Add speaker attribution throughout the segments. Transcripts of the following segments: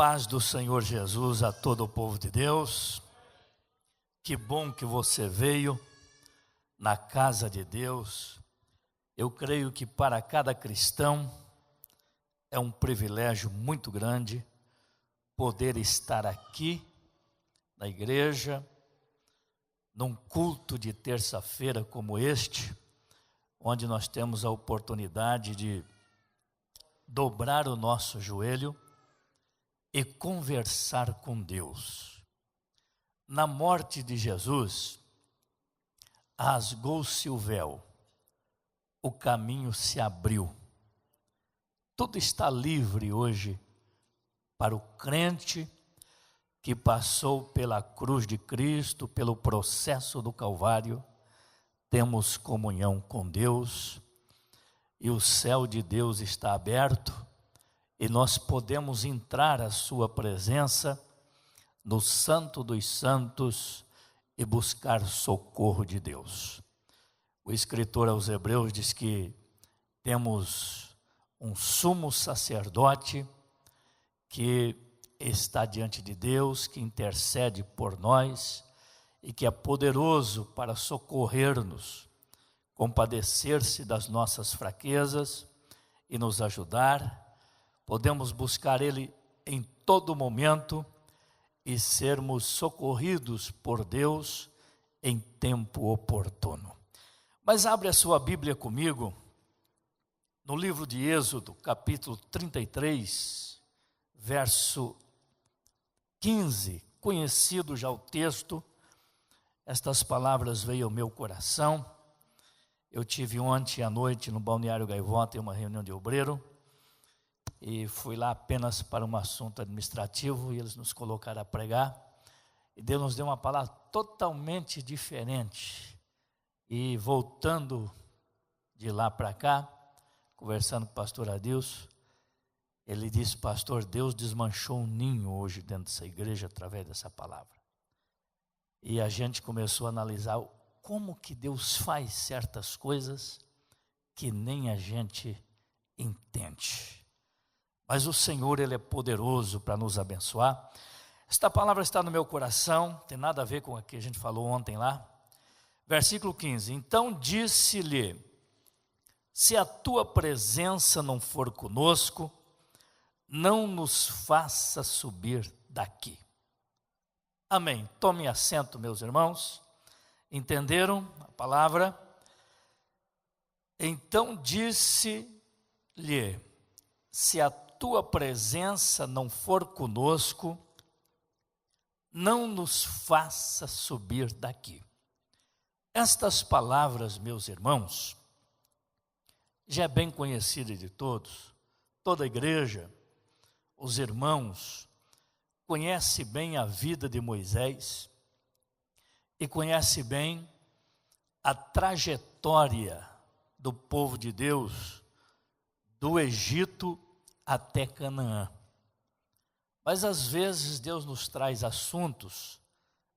Speaker 1: paz do Senhor Jesus a todo o povo de Deus. Que bom que você veio na casa de Deus. Eu creio que para cada cristão é um privilégio muito grande poder estar aqui na igreja, num culto de terça-feira como este, onde nós temos a oportunidade de dobrar o nosso joelho e conversar com Deus. Na morte de Jesus, rasgou-se o véu, o caminho se abriu. Tudo está livre hoje para o crente que passou pela cruz de Cristo, pelo processo do Calvário. Temos comunhão com Deus e o céu de Deus está aberto e nós podemos entrar à sua presença no Santo dos Santos e buscar socorro de Deus. O escritor aos Hebreus diz que temos um sumo sacerdote que está diante de Deus, que intercede por nós e que é poderoso para socorrer-nos, compadecer-se das nossas fraquezas e nos ajudar. Podemos buscar Ele em todo momento e sermos socorridos por Deus em tempo oportuno. Mas abre a sua Bíblia comigo, no livro de Êxodo, capítulo 33, verso 15, conhecido já o texto. Estas palavras veio ao meu coração. Eu tive ontem à noite no Balneário Gaivota, em uma reunião de obreiro, e fui lá apenas para um assunto administrativo, e eles nos colocaram a pregar, e Deus nos deu uma palavra totalmente diferente. E voltando de lá para cá, conversando com o pastor Adilson, ele disse: pastor, Deus desmanchou um ninho hoje dentro dessa igreja através dessa palavra. E a gente começou a analisar como que Deus faz certas coisas que nem a gente entende. Mas o Senhor, Ele é poderoso para nos abençoar. Esta palavra está no meu coração, tem nada a ver com o que a gente falou ontem lá. Versículo 15, então disse-lhe: se a tua presença não for conosco, não nos faça subir daqui. Amém. Tome assento, meus irmãos. Entenderam a palavra? Então disse-lhe: se a tua presença não for conosco, não nos faça subir daqui. Estas palavras, meus irmãos, já é bem conhecida de todos. Toda a igreja, os irmãos, conhece bem a vida de Moisés e conhece bem a trajetória do povo de Deus do Egito até Canaã. Mas às vezes Deus nos traz assuntos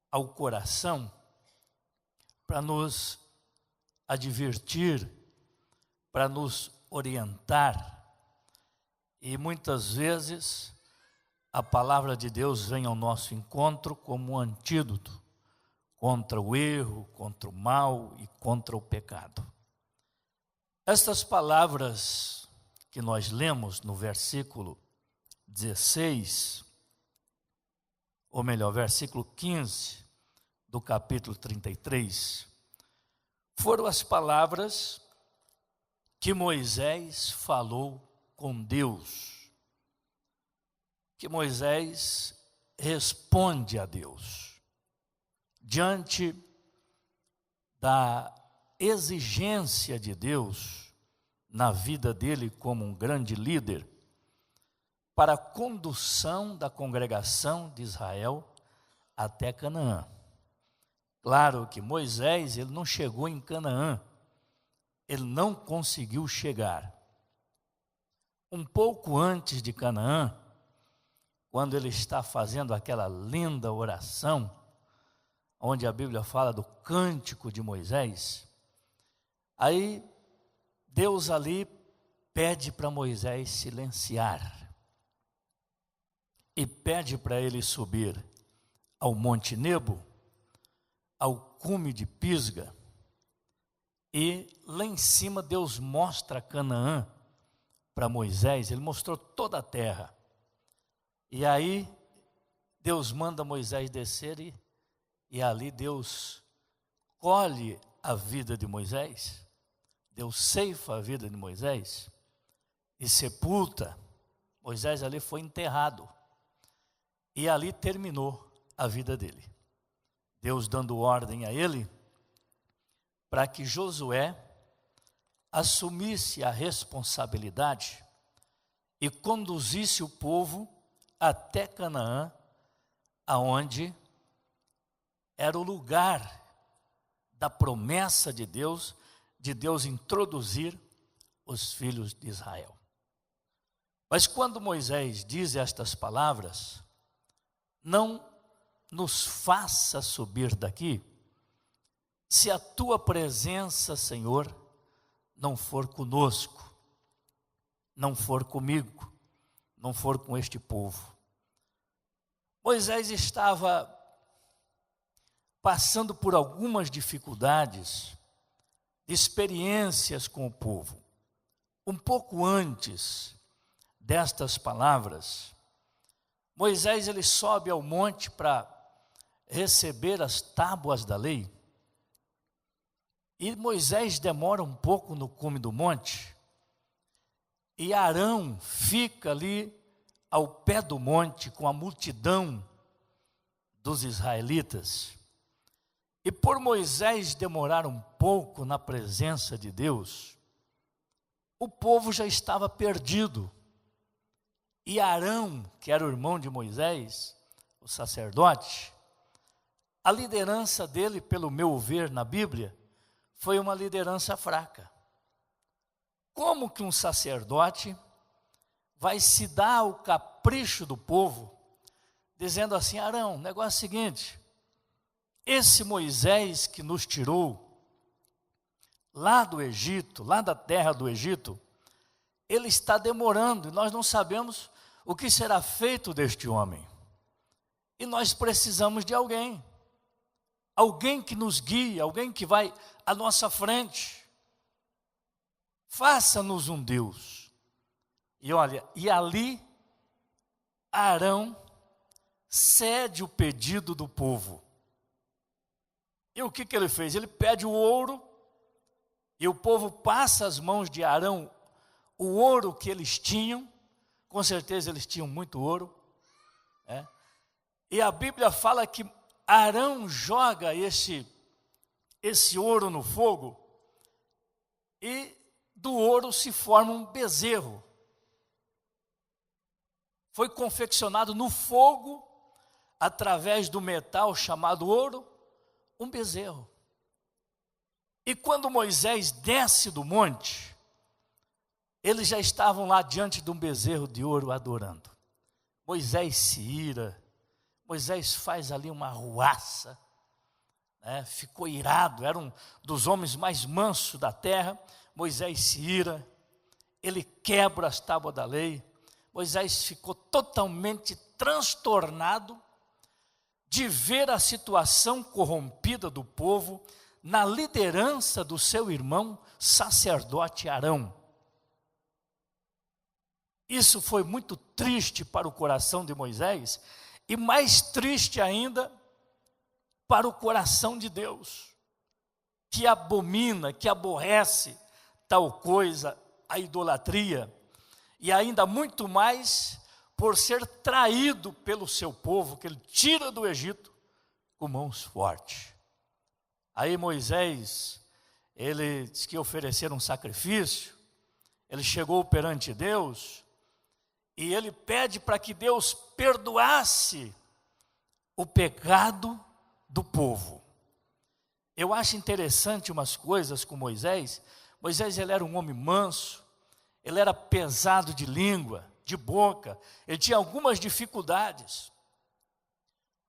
Speaker 1: ao coração para nos advertir, para nos orientar, e muitas vezes a palavra de Deus vem ao nosso encontro como um antídoto contra o erro, contra o mal e contra o pecado. Estas palavras que nós lemos no versículo 16, ou melhor, versículo 15 do capítulo 33, foram as palavras que Moisés falou com Deus, que Moisés responde a Deus, diante da exigência de Deus na vida dele como um grande líder, para a condução da congregação de Israel até Canaã. Claro que Moisés, ele não chegou em Canaã, ele não conseguiu chegar. Um pouco antes de Canaã, quando ele está fazendo aquela linda oração, onde a Bíblia fala do cântico de Moisés, aí Deus ali pede para Moisés silenciar. e pede para ele subir ao Monte Nebo, ao cume de Pisga, e lá em cima Deus mostra Canaã para Moisés. Ele mostrou toda a terra, e aí Deus manda Moisés descer, e ali Deus colhe a vida de Moisés, Deus ceifa a vida de Moisés e sepulta. Moisés ali foi enterrado, e ali terminou a vida dele. Deus dando ordem a ele para que Josué assumisse a responsabilidade e conduzisse o povo até Canaã, aonde era o lugar da promessa de Deus introduzir os filhos de Israel. Mas quando Moisés diz estas palavras, não nos faça subir daqui, se a tua presença, Senhor, não for conosco, não for comigo, não for com este povo. Moisés estava passando por algumas dificuldades, experiências com o povo. Um pouco antes destas palavras, Moisés ele sobe ao monte para receber as tábuas da lei. E Moisés demora um pouco no cume do monte, e Arão fica ali ao pé do monte com a multidão dos israelitas. E por Moisés demorar um pouco na presença de Deus, o povo já estava perdido. E Arão, que era o irmão de Moisés, o sacerdote, a liderança dele, pelo meu ver na Bíblia, foi uma liderança fraca. Como que um sacerdote vai se dar ao capricho do povo, dizendo assim: Arão, o negócio é o seguinte, esse Moisés que nos tirou lá do Egito, lá da terra do Egito, ele está demorando e nós não sabemos o que será feito deste homem. E nós precisamos de alguém que nos guie, alguém que vai à nossa frente. Faça-nos um Deus. E olha, e ali Arão cede o pedido do povo. E o que ele fez? Ele pede o ouro, e o povo passa as mãos de Arão o ouro que eles tinham. Com certeza eles tinham muito ouro, E a Bíblia fala que Arão joga esse ouro no fogo, e do ouro se forma um bezerro. Foi confeccionado no fogo, através do metal chamado ouro, um bezerro. E quando Moisés desce do monte, eles já estavam lá diante de um bezerro de ouro adorando. Moisés se ira, Moisés faz ali uma arruaça, ficou irado, era um dos homens mais mansos da terra. Moisés se ira, ele quebra as tábuas da lei. Moisés ficou totalmente transtornado de ver a situação corrompida do povo na liderança do seu irmão sacerdote Arão. Isso foi muito triste para o coração de Moisés, e mais triste ainda para o coração de Deus, que abomina, que aborrece tal coisa, a idolatria, e ainda muito mais por ser traído pelo seu povo, que ele tira do Egito com mãos fortes. Aí Moisés, ele disse que ofereceram um sacrifício, ele chegou perante Deus, e ele pede para que Deus perdoasse o pecado do povo. Eu acho interessante umas coisas com Moisés. Moisés, ele era um homem manso, ele era pesado de língua, de boca, ele tinha algumas dificuldades.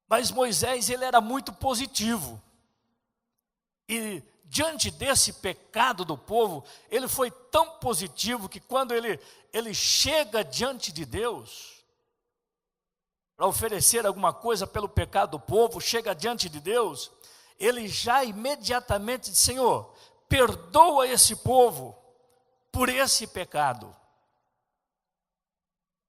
Speaker 1: Mas Moisés, ele era muito positivo. E diante desse pecado do povo, ele foi tão positivo que quando ele chega diante de Deus, para oferecer alguma coisa pelo pecado do povo, chega diante de Deus, ele já imediatamente diz: Senhor, perdoa esse povo por esse pecado.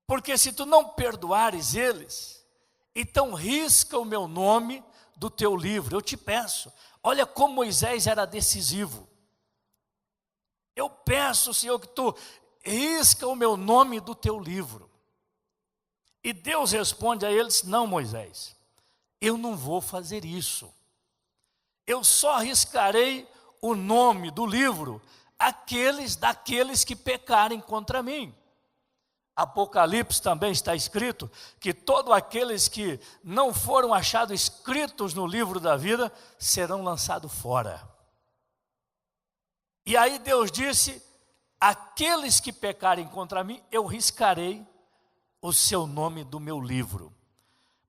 Speaker 1: Porque se tu não perdoares eles, então risca o meu nome do teu livro. Eu te peço. Olha como Moisés era decisivo. Eu peço, Senhor, que tu risca o meu nome do teu livro. E Deus responde a eles: não, Moisés, eu não vou fazer isso. Eu só riscarei o nome do livro daqueles que pecarem contra mim. Apocalipse também está escrito que todos aqueles que não foram achados escritos no livro da vida serão lançados fora. E aí Deus disse: aqueles que pecarem contra mim, eu riscarei o seu nome do meu livro.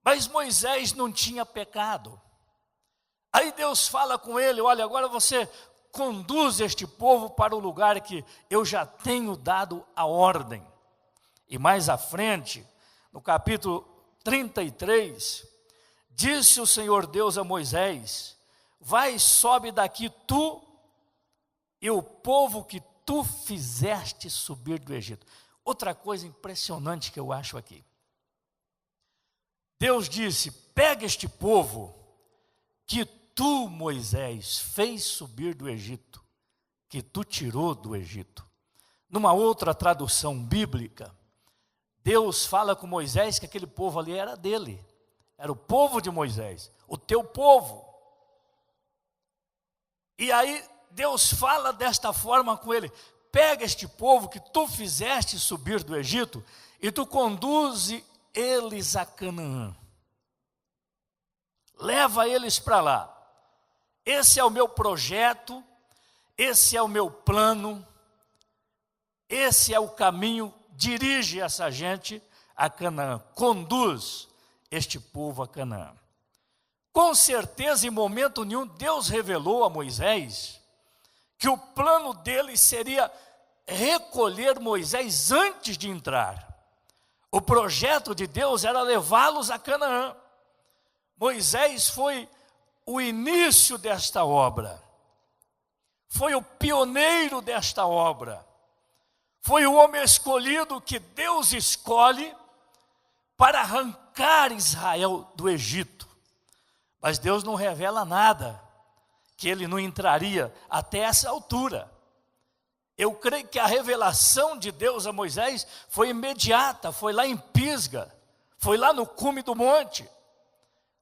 Speaker 1: Mas Moisés não tinha pecado. Aí Deus fala com ele: olha, agora você conduz este povo para o lugar que eu já tenho dado a ordem. E mais à frente, no capítulo 33, disse o Senhor Deus a Moisés: vai, sobe daqui tu e o povo que tu fizeste subir do Egito. Outra coisa impressionante que eu acho aqui. Deus disse: pega este povo que tu, Moisés, fez subir do Egito, que tu tirou do Egito. Numa outra tradução bíblica, Deus fala com Moisés que aquele povo ali era dele, era o povo de Moisés, o teu povo. E aí Deus fala desta forma com ele: pega este povo que tu fizeste subir do Egito e tu conduze eles a Canaã. Leva eles para lá. Esse é o meu projeto, esse é o meu plano, esse é o caminho. Dirige essa gente a Canaã, conduz este povo a Canaã. Com certeza, em momento nenhum, Deus revelou a Moisés que o plano dele seria recolher Moisés antes de entrar. O projeto de Deus era levá-los a Canaã. Moisés foi o início desta obra, foi o pioneiro desta obra, foi o homem escolhido que Deus escolhe para arrancar Israel do Egito. Mas Deus não revela nada, que ele não entraria até essa altura. Eu creio que a revelação de Deus a Moisés foi imediata, foi lá em Pisga, foi lá no cume do monte,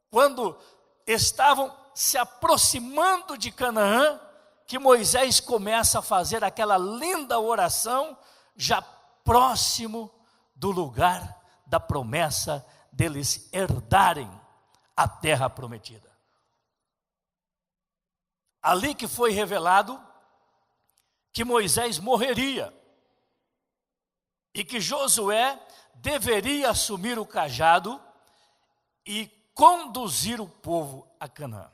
Speaker 1: quando estavam se aproximando de Canaã, que Moisés começa a fazer aquela linda oração, já próximo do lugar da promessa deles herdarem a terra prometida. Ali que foi revelado que Moisés morreria e que Josué deveria assumir o cajado e conduzir o povo a Canaã.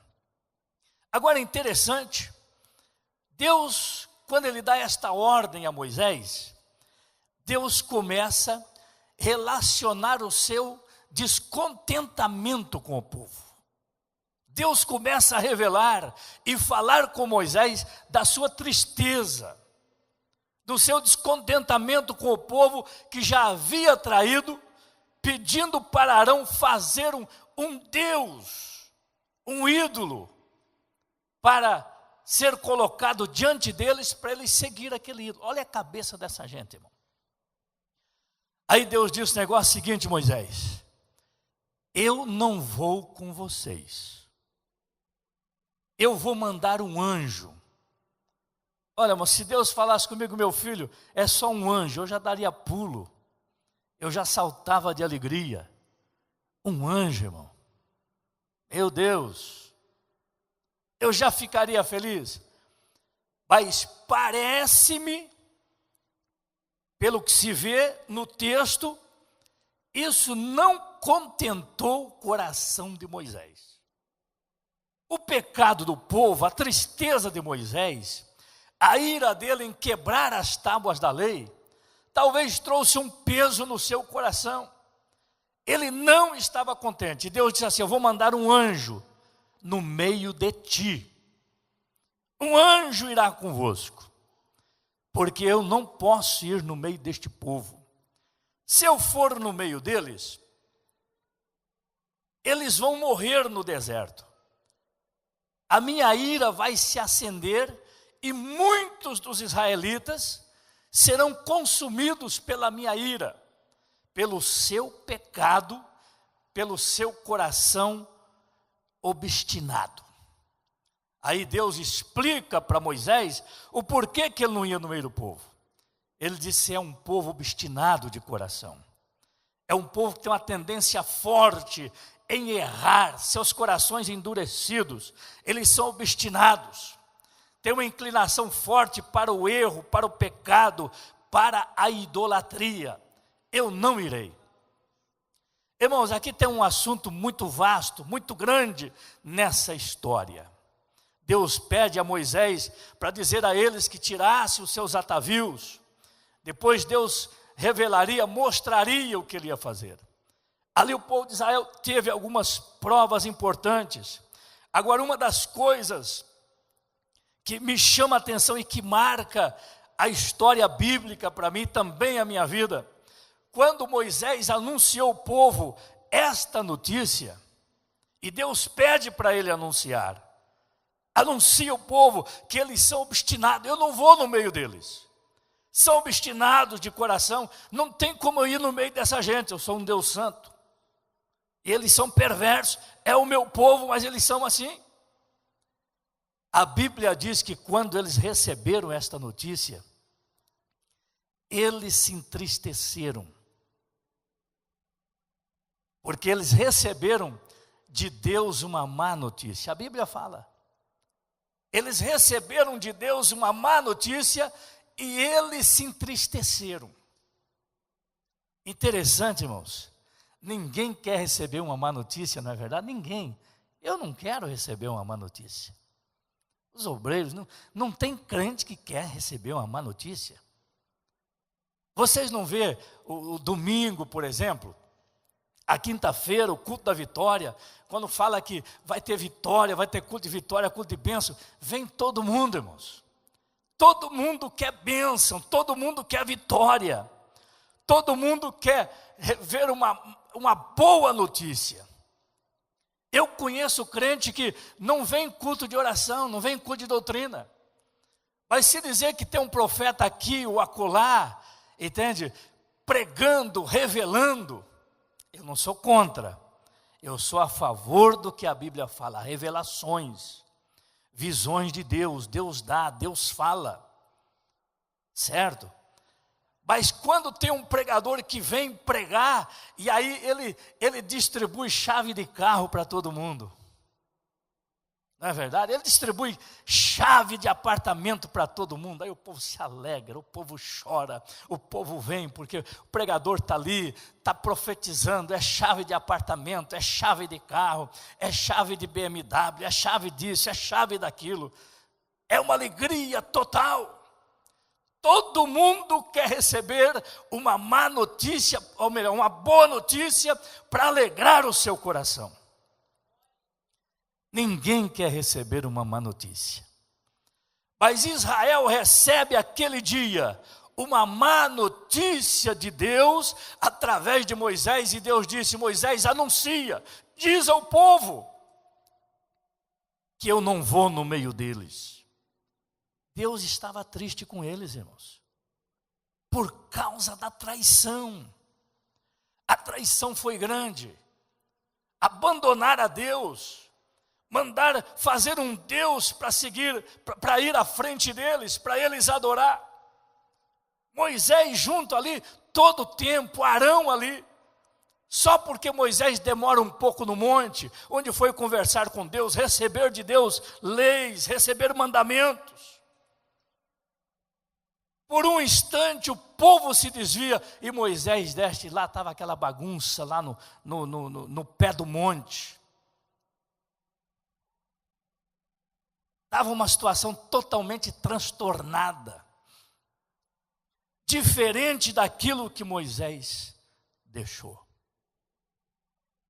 Speaker 1: Agora é interessante, Deus, quando ele dá esta ordem a Moisés, Deus começa a relacionar o seu descontentamento com o povo. Deus começa a revelar e falar com Moisés da sua tristeza, do seu descontentamento com o povo que já havia traído, pedindo para Arão fazer um Deus, um ídolo, para ser colocado diante deles, para eles seguir aquele ídolo. Olha a cabeça dessa gente, irmão. Aí Deus disse o negócio seguinte: Moisés, eu não vou com vocês, eu vou mandar um anjo. Olha, mas se Deus falasse comigo: meu filho, é só um anjo, eu já daria pulo, eu já saltava de alegria. Um anjo, irmão, meu Deus, eu já ficaria feliz. Mas parece-me, pelo que se vê no texto, isso não contentou o coração de Moisés. O pecado do povo, a tristeza de Moisés, a ira dele em quebrar as tábuas da lei, talvez trouxe um peso no seu coração. ele não estava contente. Deus disse assim: eu vou mandar um anjo no meio de ti. Um anjo irá convosco, porque eu não posso ir no meio deste povo. Se eu for no meio deles, eles vão morrer no deserto. A minha ira vai se acender e muitos dos israelitas serão consumidos pela minha ira, pelo seu pecado, pelo seu coração obstinado. Aí Deus explica para Moisés o porquê que ele não ia no meio do povo. Ele disse: é um povo obstinado de coração. É um povo que tem uma tendência forte em errar, seus corações endurecidos, eles são obstinados. Tem uma inclinação forte para o erro, para o pecado, para a idolatria. Eu não irei. Irmãos, aqui tem um assunto muito vasto, muito grande nessa história. Deus pede a Moisés para dizer a eles que tirasse os seus atavios. Depois Deus revelaria, mostraria o que ele ia fazer. Ali o povo de Israel teve algumas provas importantes. Agora, uma das coisas que me chama a atenção e que marca a história bíblica para mim, também a minha vida, quando Moisés anunciou ao povo esta notícia, e Deus pede para ele anunciar, anuncia ao povo que eles são obstinados, eu não vou no meio deles, são obstinados de coração, não tem como eu ir no meio dessa gente, eu sou um Deus santo, eles são perversos, é o meu povo, mas eles são assim. A Bíblia diz que quando eles receberam esta notícia, eles se entristeceram, porque eles receberam de Deus uma má notícia. A Bíblia fala, eles receberam de Deus uma má notícia e eles se entristeceram. Interessante, irmãos, ninguém quer receber uma má notícia, não é verdade? Ninguém. Eu não quero receber uma má notícia. Os obreiros, não tem crente que quer receber uma má notícia. Vocês não vê o domingo, por exemplo, a quinta-feira, o culto da vitória, quando fala que vai ter vitória, vai ter culto de vitória, culto de bênção, vem todo mundo, irmãos. Todo mundo quer bênção, todo mundo quer vitória, todo mundo quer ver uma boa notícia. Eu conheço crente que não vem culto de oração, não vem culto de doutrina, mas se dizer que tem um profeta aqui ou acolá, entende? Pregando, revelando, eu não sou contra, eu sou a favor do que a Bíblia fala, revelações, visões de Deus, Deus dá, Deus fala, certo? Mas quando tem um pregador que vem pregar, e aí ele distribui chave de carro para todo mundo, não é verdade? Ele distribui chave de apartamento para todo mundo, aí o povo se alegra, o povo chora, o povo vem, porque o pregador está ali, está profetizando, é chave de apartamento, é chave de carro, é chave de BMW, é chave disso, é chave daquilo, é uma alegria total. Todo mundo quer receber uma má notícia, ou melhor, uma boa notícia para alegrar o seu coração. Ninguém quer receber uma má notícia. Mas Israel recebe aquele dia uma má notícia de Deus através de Moisés, e Deus disse: Moisés, anuncia, diz ao povo que eu não vou no meio deles. Deus estava triste com eles, irmãos, por causa da traição. A traição foi grande. Abandonar a Deus, mandar fazer um Deus para seguir, para ir à frente deles, para eles adorar. Moisés junto ali, todo o tempo, Arão ali. Só porque Moisés demora um pouco no monte, onde foi conversar com Deus, receber de Deus leis, receber mandamentos. Por um instante o povo se desvia e Moisés desce, lá estava aquela bagunça lá no pé do monte. Estava uma situação totalmente transtornada, diferente daquilo que Moisés deixou.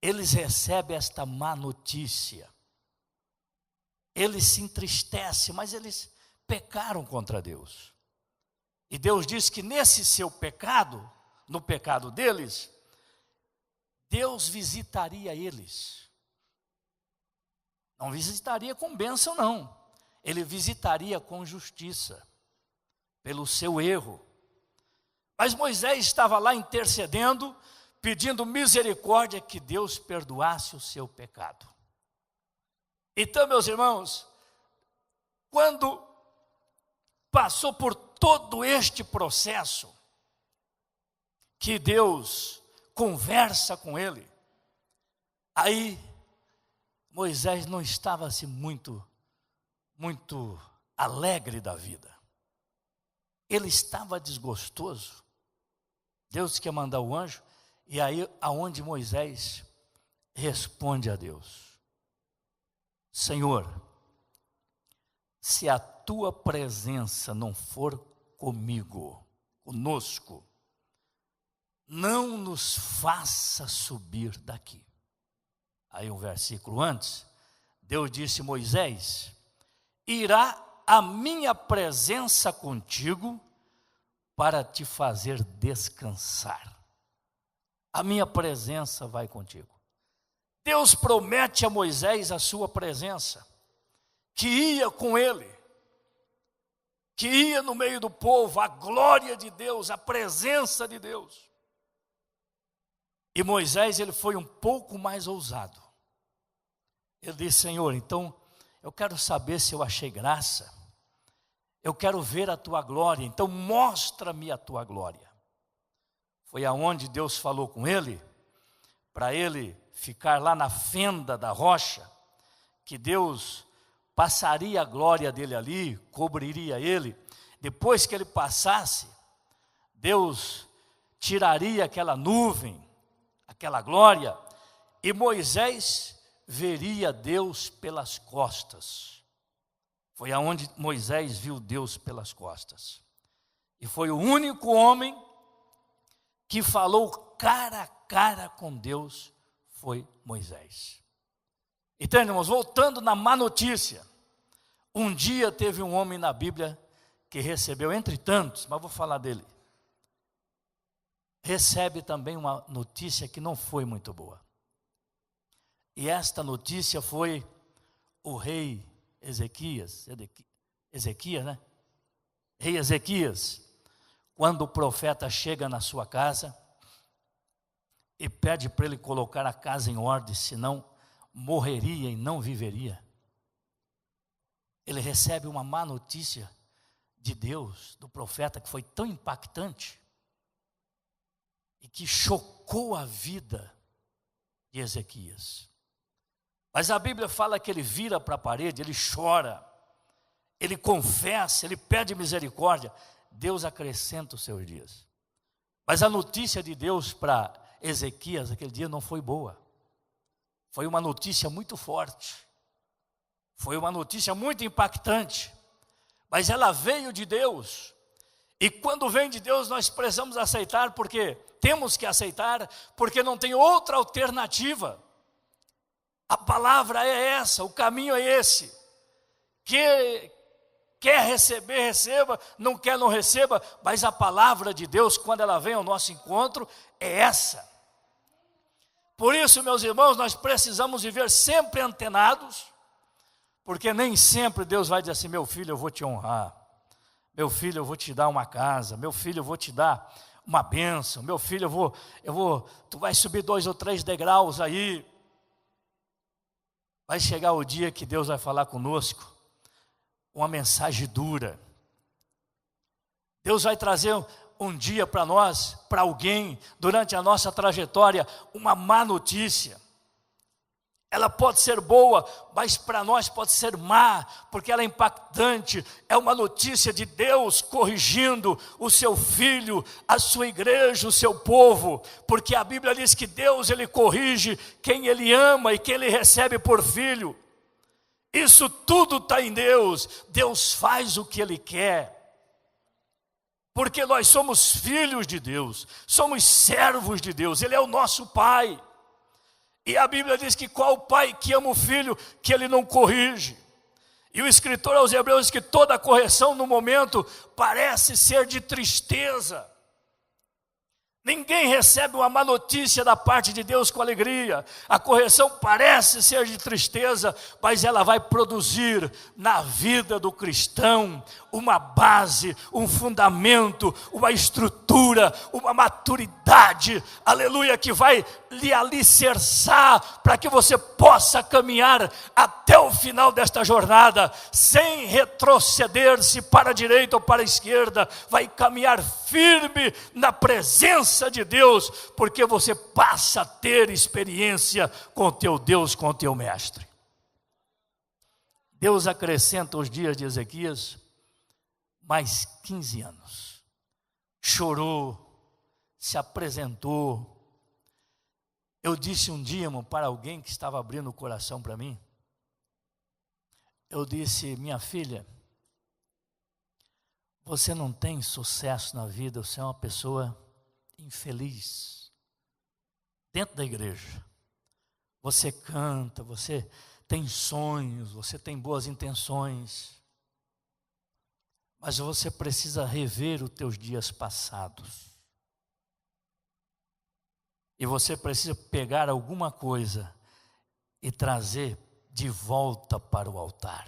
Speaker 1: eles recebem esta má notícia. Eles se entristecem, mas eles pecaram contra Deus. E Deus diz que nesse seu pecado, no pecado deles, Deus visitaria eles. Não visitaria com bênção, não. Ele visitaria com justiça, pelo seu erro. Mas Moisés estava lá intercedendo, pedindo misericórdia, que Deus perdoasse o seu pecado. Então, meus irmãos, quando passou por todo este processo, que Deus conversa com ele, aí Moisés não estava assim muito alegre da vida. Ele estava desgostoso. Deus quer mandar o anjo, e aí aonde Moisés responde a Deus: Senhor, se a tua presença não for conosco, não nos faça subir daqui. Aí um versículo antes, Deus disse: Moisés, irá a minha presença contigo para te fazer descansar. A minha presença vai contigo. Deus promete a Moisés a sua presença, que ia com ele, que ia no meio do povo, a glória de Deus, a presença de Deus. E Moisés, ele foi um pouco mais ousado. Ele disse: Senhor, então eu quero saber se eu achei graça, eu quero ver a tua glória, então mostra-me a tua glória. Foi aonde Deus falou com ele, para ele ficar lá na fenda da rocha, que Deus passaria a glória dele ali, cobriria ele. Depois que ele passasse, Deus tiraria aquela nuvem, aquela glória, e Moisés veria Deus pelas costas. Foi aonde Moisés viu Deus pelas costas. E foi o único homem que falou cara a cara com Deus, foi Moisés. Então, irmãos, voltando na má notícia, um dia teve um homem na Bíblia que recebeu, entre tantos, mas vou falar dele, recebe também uma notícia que não foi muito boa. E esta notícia foi o rei Ezequias, né? Rei Ezequias, quando o profeta chega na sua casa e pede para ele colocar a casa em ordem, senão morreria e não viveria. Ele recebe uma má notícia de Deus, do profeta, que foi tão impactante e que chocou a vida de Ezequias. Mas a Bíblia fala que ele vira para a parede, ele chora, ele confessa, ele pede misericórdia. Deus acrescenta os seus dias. Mas a notícia de Deus para Ezequias aquele dia não foi boa. Foi uma notícia muito forte. Foi uma notícia muito impactante. Mas ela veio de Deus. E quando vem de Deus, nós precisamos aceitar, porque temos que aceitar, porque não tem outra alternativa. A palavra é essa, o caminho é esse. Que quer receber, receba, não quer, não receba, mas a palavra de Deus, quando ela vem ao nosso encontro, é essa. Por isso, meus irmãos, nós precisamos viver sempre antenados, porque nem sempre Deus vai dizer assim: meu filho, eu vou te honrar, meu filho, eu vou te dar uma casa, meu filho, eu vou te dar uma bênção, meu filho, tu vai subir 2 ou 3 degraus aí. Vai chegar o dia que Deus vai falar conosco uma mensagem dura. Deus vai trazer um dia para nós, para alguém, durante a nossa trajetória, uma má notícia. Ela pode ser boa, mas para nós pode ser má, porque ela é impactante. É uma notícia de Deus corrigindo o seu filho, a sua igreja, o seu povo, porque a Bíblia diz que Deus, ele corrige quem ele ama e quem ele recebe por filho. Isso tudo está em Deus. Deus faz o que ele quer, porque nós somos filhos de Deus, somos servos de Deus, ele é o nosso Pai. E a Bíblia diz que qual pai que ama o filho que ele não corrige? E o escritor aos Hebreus diz que toda correção no momento parece ser de tristeza. Ninguém recebe uma má notícia da parte de Deus com alegria. A correção parece ser de tristeza, mas ela vai produzir na vida do cristão uma base, um fundamento, uma estrutura, uma maturidade, aleluia, que vai lhe alicerçar para que você possa caminhar até o final desta jornada, sem retroceder-se para a direita ou para a esquerda, vai caminhar firme na presença de Deus, porque você passa a ter experiência com o teu Deus, com o teu mestre. Deus acrescenta os dias de Ezequias mais 15 anos. Chorou, se apresentou. Eu disse um dia, irmão, para alguém que estava abrindo o coração para mim, eu disse: minha filha, você não tem sucesso na vida, você é uma pessoa infeliz. Dentro da igreja, você canta, você tem sonhos, você tem boas intenções, mas você precisa rever os teus dias passados. E você precisa pegar alguma coisa e trazer de volta para o altar.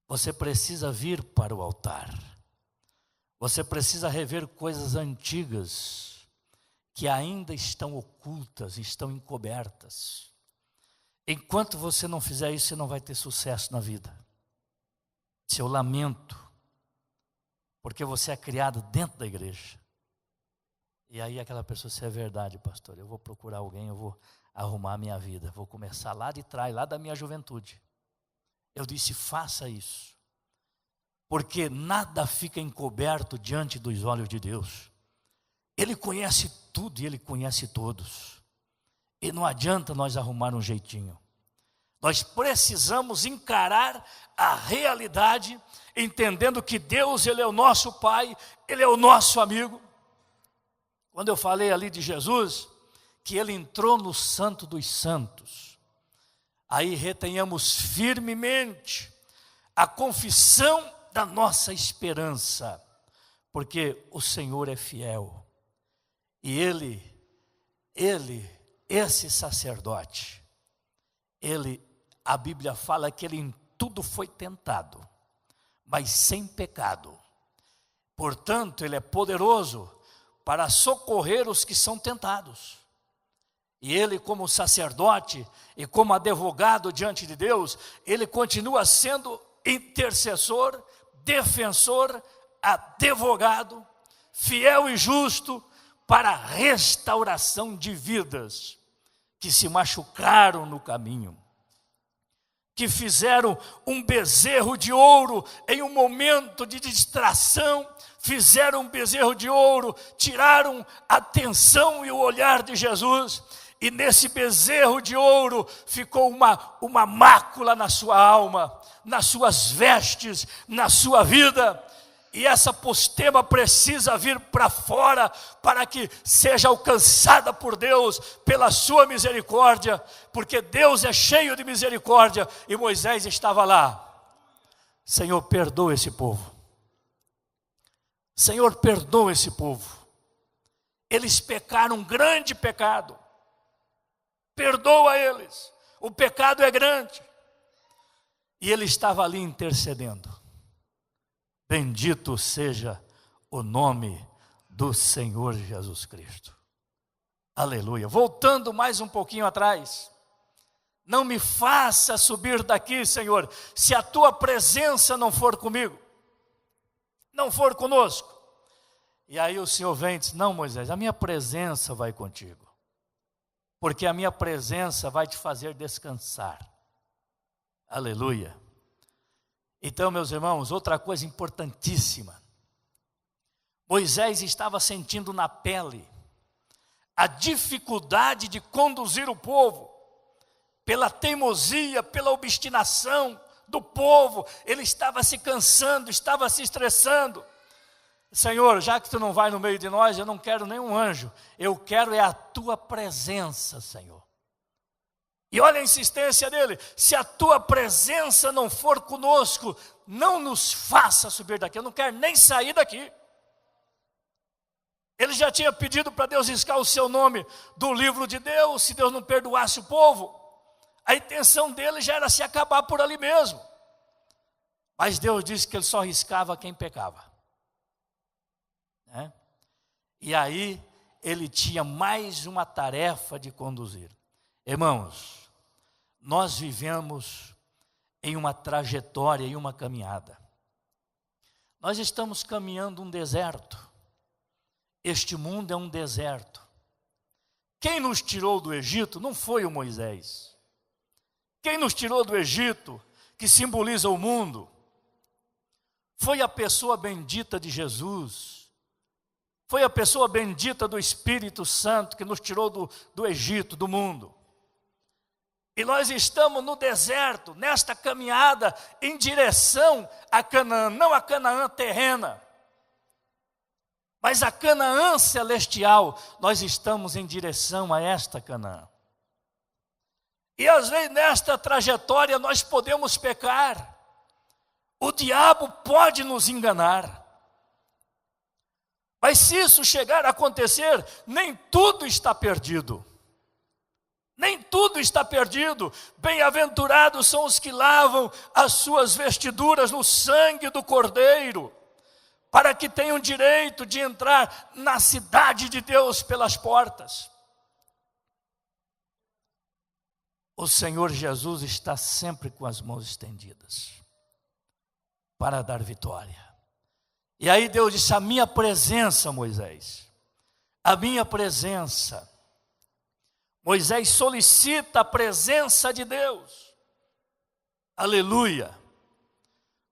Speaker 1: Você precisa vir para o altar. Você precisa rever coisas antigas que ainda estão ocultas, estão encobertas. Enquanto você não fizer isso, você não vai ter sucesso na vida. Eu lamento, porque você é criado dentro da igreja. E aí aquela pessoa, se é verdade, pastor, eu vou procurar alguém, eu vou arrumar a minha vida, vou começar lá de trás, lá da minha juventude. Eu disse: faça isso, porque nada fica encoberto diante dos olhos de Deus. Ele conhece tudo e Ele conhece todos. E não adianta nós arrumar um jeitinho. Nós precisamos encarar a realidade, entendendo que Deus, Ele é o nosso Pai, Ele é o nosso amigo. Quando eu falei ali de Jesus, que Ele entrou no Santo dos Santos, aí retenhamos firmemente a confissão da nossa esperança, porque o Senhor é fiel. E esse sacerdote, a Bíblia fala que ele em tudo foi tentado, mas sem pecado. Portanto, ele é poderoso para socorrer os que são tentados. E ele, como sacerdote e como advogado diante de Deus, ele continua sendo intercessor, defensor, advogado, fiel e justo para a restauração de vidas que se machucaram no caminho, que fizeram um bezerro de ouro em um momento de distração, fizeram um bezerro de ouro, tiraram a atenção e o olhar de Jesus, e nesse bezerro de ouro ficou uma mácula na sua alma, nas suas vestes, na sua vida. E essa postema precisa vir para fora para que seja alcançada por Deus, pela sua misericórdia, porque Deus é cheio de misericórdia. E Moisés estava lá: Senhor, perdoa esse povo. Senhor, perdoa esse povo. Eles pecaram um grande pecado. Perdoa eles. O pecado é grande. E ele estava ali intercedendo. Bendito seja o nome do Senhor Jesus Cristo. Aleluia. Voltando mais um pouquinho atrás. Não me faça subir daqui, Senhor, se a tua presença não for comigo, não for conosco. E aí o Senhor vem e diz: não, Moisés, a minha presença vai contigo, porque a minha presença vai te fazer descansar. Aleluia. Então, meus irmãos, outra coisa importantíssima. Moisés estava sentindo na pele a dificuldade de conduzir o povo, pela teimosia, pela obstinação do povo. Ele estava se cansando, estava se estressando. Senhor, já que tu não vai no meio de nós, eu não quero nenhum anjo, eu quero é a tua presença, Senhor. E olha a insistência dele: se a tua presença não for conosco, não nos faça subir daqui, eu não quero nem sair daqui. Ele já tinha pedido para Deus riscar o seu nome do livro de Deus, se Deus não perdoasse o povo. A intenção dele já era se acabar por ali mesmo. Mas Deus disse que ele só riscava quem pecava. E aí ele tinha mais uma tarefa de conduzir. Irmãos, nós vivemos em uma trajetória e uma caminhada. Nós estamos caminhando um deserto. Este mundo é um deserto. Quem nos tirou do Egito não foi o Moisés. Quem nos tirou do Egito, que simboliza o mundo, foi a pessoa bendita de Jesus. Foi a pessoa bendita do Espírito Santo que nos tirou do Egito, do mundo. E nós estamos no deserto, nesta caminhada em direção a Canaã, não a Canaã terrena, mas a Canaã celestial. Nós estamos em direção a esta Canaã. E às vezes nesta trajetória nós podemos pecar. O diabo pode nos enganar. Mas se isso chegar a acontecer, nem tudo está perdido. Nem tudo está perdido. Bem-aventurados são os que lavam as suas vestiduras no sangue do Cordeiro, para que tenham direito de entrar na cidade de Deus pelas portas. O Senhor Jesus está sempre com as mãos estendidas para dar vitória. E aí Deus disse: a minha presença, Moisés, a minha presença. Moisés solicita a presença de Deus. Aleluia.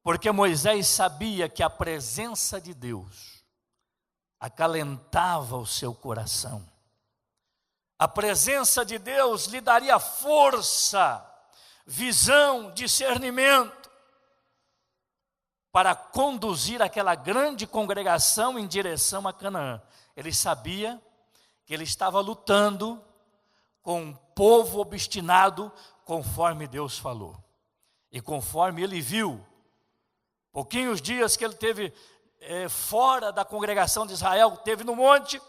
Speaker 1: Porque Moisés sabia que a presença de Deus acalentava o seu coração. A presença de Deus lhe daria força, visão, discernimento, para conduzir aquela grande congregação em direção a Canaã. Ele sabia que ele estava lutando com um povo obstinado, conforme Deus falou. E conforme ele viu, pouquinhos dias que ele teve fora da congregação de Israel, teve no monte,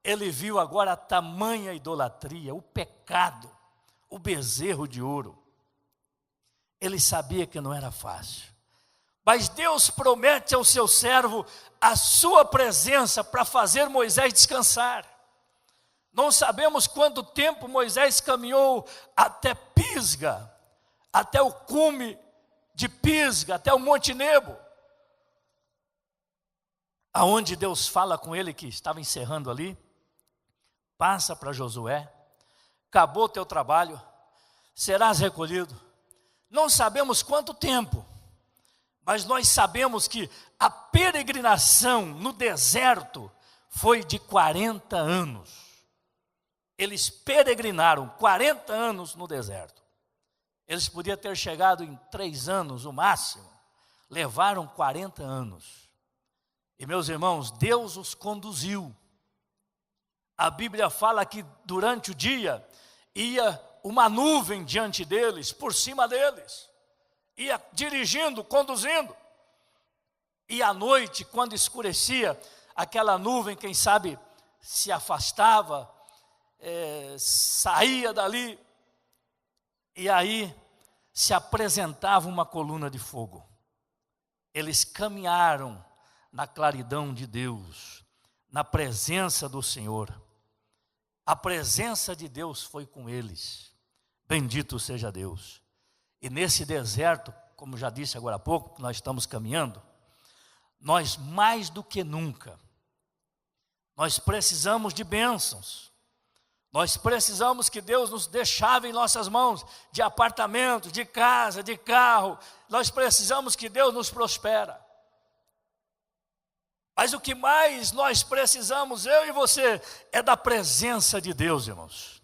Speaker 1: ele viu agora a tamanha idolatria, o pecado, o bezerro de ouro. Ele sabia que não era fácil. Mas Deus promete ao seu servo a sua presença para fazer Moisés descansar. Não sabemos quanto tempo Moisés caminhou até Pisga, até o cume de Pisga, até o Monte Nebo, aonde Deus fala com ele, que estava encerrando ali: passa para Josué, acabou o teu trabalho, serás recolhido. Não sabemos quanto tempo, mas nós sabemos que a peregrinação no deserto foi de 40 anos. Eles peregrinaram 40 anos no deserto. Eles podiam ter chegado em 3 anos, o máximo. Levaram 40 anos. E meus irmãos, Deus os conduziu. A Bíblia fala que durante o dia ia uma nuvem diante deles, por cima deles. Ia dirigindo, conduzindo. E à noite, quando escurecia, aquela nuvem, quem sabe, se afastava, saía dali. E aí se apresentava uma coluna de fogo. Eles caminharam na claridão de Deus, na presença do Senhor. A presença de Deus foi com eles. Bendito seja Deus. E nesse deserto, como já disse agora há pouco, que nós estamos caminhando, nós mais do que nunca, nós precisamos de bênçãos. Nós precisamos que Deus nos dê chave em nossas mãos, de apartamento, de casa, de carro. Nós precisamos que Deus nos prospere. Mas o que mais nós precisamos, eu e você, é da presença de Deus, irmãos.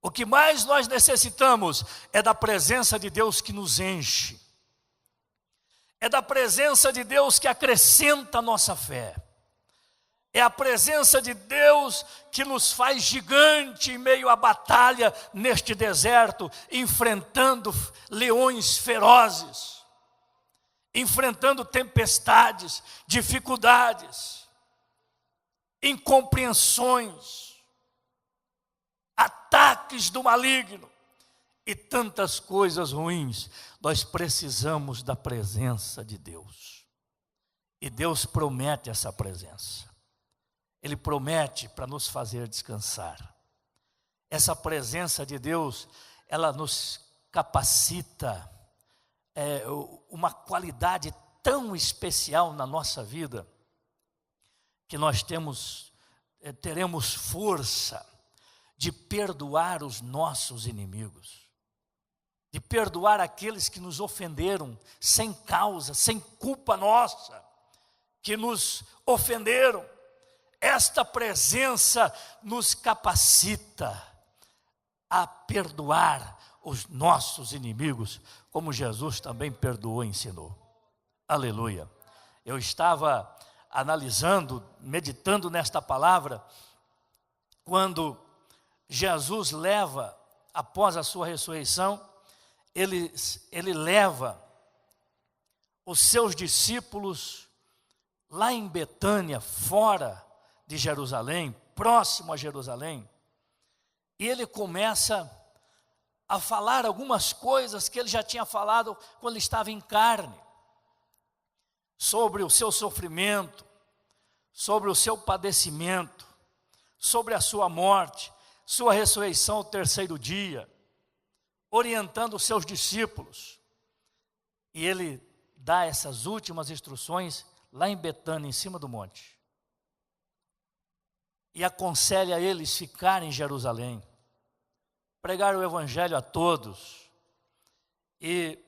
Speaker 1: O que mais nós necessitamos é da presença de Deus que nos enche. É da presença de Deus que acrescenta a nossa fé. É a presença de Deus que nos faz gigante em meio à batalha neste deserto, enfrentando leões ferozes, enfrentando tempestades, dificuldades, incompreensões, ataques do maligno e tantas coisas ruins. Nós precisamos da presença de Deus. E Deus promete essa presença. Ele promete para nos fazer descansar. Essa presença de Deus, ela nos capacita uma qualidade tão especial na nossa vida, que nós teremos força de perdoar os nossos inimigos, de perdoar aqueles que nos ofenderam sem causa, sem culpa nossa, que nos ofenderam. Esta presença nos capacita a perdoar os nossos inimigos, como Jesus também perdoou e ensinou. Aleluia. Eu estava analisando, meditando nesta palavra, quando Jesus leva, após a sua ressurreição, ele leva os seus discípulos lá em Betânia, fora de Jerusalém, próximo a Jerusalém, e ele começa a falar algumas coisas que ele já tinha falado quando ele estava em carne, sobre o seu sofrimento, sobre o seu padecimento, sobre a sua morte, sua ressurreição ao terceiro dia, orientando os seus discípulos. E ele dá essas últimas instruções lá em Betânia, em cima do monte. E aconselha eles ficarem em Jerusalém, pregar o evangelho a todos e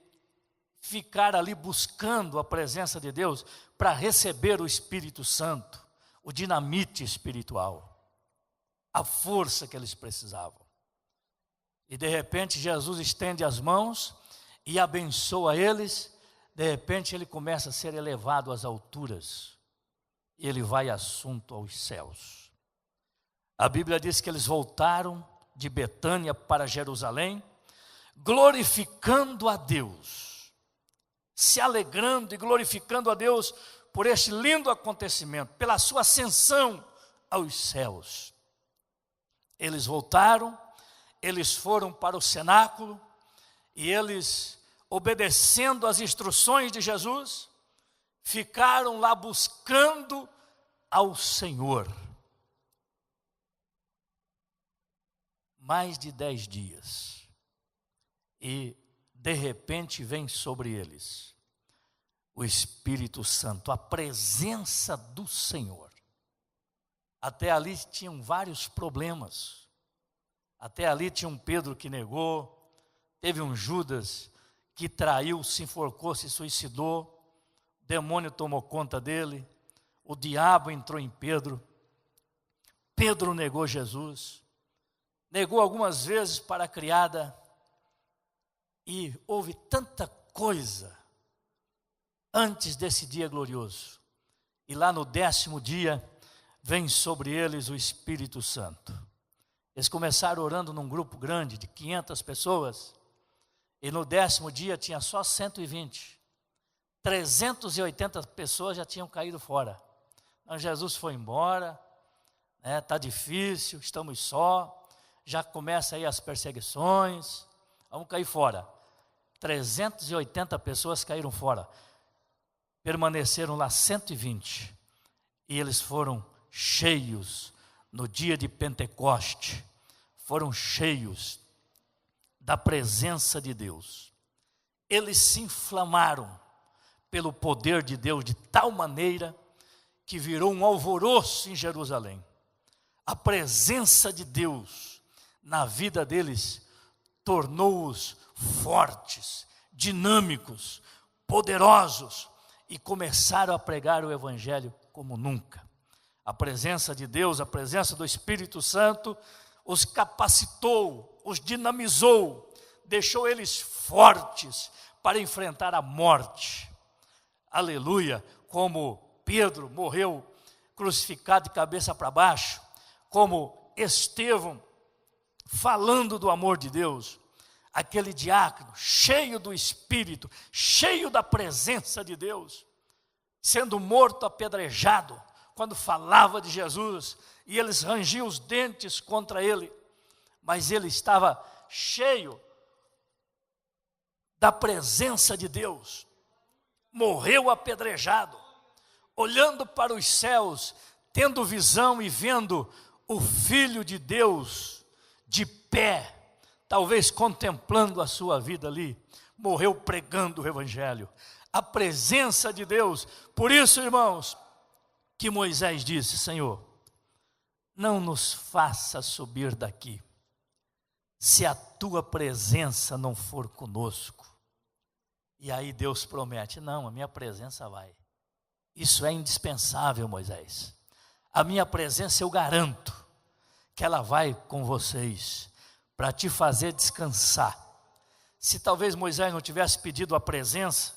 Speaker 1: ficar ali buscando a presença de Deus para receber o Espírito Santo, o dinamite espiritual, a força que eles precisavam. E de repente Jesus estende as mãos e abençoa eles. De repente ele começa a ser elevado às alturas e ele vai assunto aos céus. A Bíblia diz que eles voltaram de Betânia para Jerusalém, glorificando a Deus, se alegrando e glorificando a Deus por este lindo acontecimento, pela sua ascensão aos céus. Eles voltaram, eles foram para o cenáculo e eles, obedecendo às instruções de Jesus, ficaram lá buscando ao Senhor. Mais de 10 dias, e de repente vem sobre eles o Espírito Santo, a presença do Senhor. Até ali tinham vários problemas, até ali tinha um Pedro que negou, teve um Judas que traiu, se enforcou, se suicidou, o demônio tomou conta dele, o diabo entrou em Pedro, Pedro negou Jesus, negou algumas vezes para a criada, e houve tanta coisa antes desse dia glorioso. E lá no 10º dia, vem sobre eles o Espírito Santo. Eles começaram orando num grupo grande de 500 pessoas, e no 10º dia tinha só 120. 380 pessoas já tinham caído fora. Então Jesus foi embora, está difícil, estamos só. Já começa aí as perseguições, vamos cair fora. 380 pessoas caíram fora, permaneceram lá 120, e eles foram cheios no dia de Pentecoste, foram cheios da presença de Deus. Eles se inflamaram pelo poder de Deus de tal maneira que virou um alvoroço em Jerusalém. A presença de Deus na vida deles tornou-os fortes, dinâmicos, poderosos, e começaram a pregar o evangelho como nunca. A presença de Deus, a presença do Espírito Santo os capacitou, os dinamizou, deixou eles fortes para enfrentar a morte, aleluia, como Pedro morreu crucificado de cabeça para baixo, como Estevão falando do amor de Deus, aquele diácono cheio do Espírito, cheio da presença de Deus, sendo morto apedrejado, quando falava de Jesus, e eles rangiam os dentes contra ele, mas ele estava cheio da presença de Deus, morreu apedrejado, olhando para os céus, tendo visão e vendo o Filho de Deus de pé, talvez contemplando a sua vida ali, morreu pregando o Evangelho, a presença de Deus. Por isso, irmãos, que Moisés disse: Senhor, não nos faça subir daqui, se a tua presença não for conosco. E aí Deus promete: não, a minha presença vai. Isso é indispensável, Moisés. A minha presença eu garanto que ela vai com vocês, para te fazer descansar. Se talvez Moisés não tivesse pedido a presença,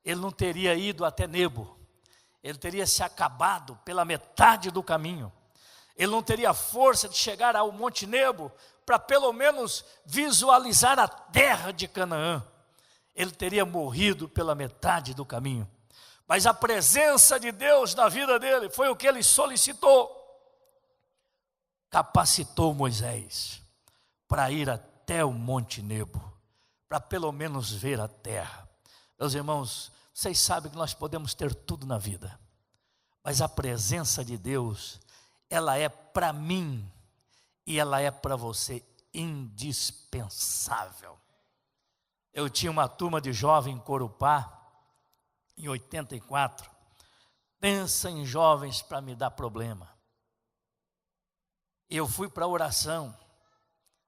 Speaker 1: ele não teria ido até Nebo, ele teria se acabado pela metade do caminho, ele não teria força de chegar ao Monte Nebo, para pelo menos visualizar a terra de Canaã, ele teria morrido pela metade do caminho. Mas a presença de Deus na vida dele foi o que ele solicitou, capacitou Moisés para ir até o Monte Nebo, para pelo menos ver a terra. Meus irmãos, vocês sabem que nós podemos ter tudo na vida, mas a presença de Deus, ela é para mim e ela é para você indispensável. Eu tinha uma turma de jovem em Corupá, em 84, pensa em jovens para me dar problema. Eu fui para a oração,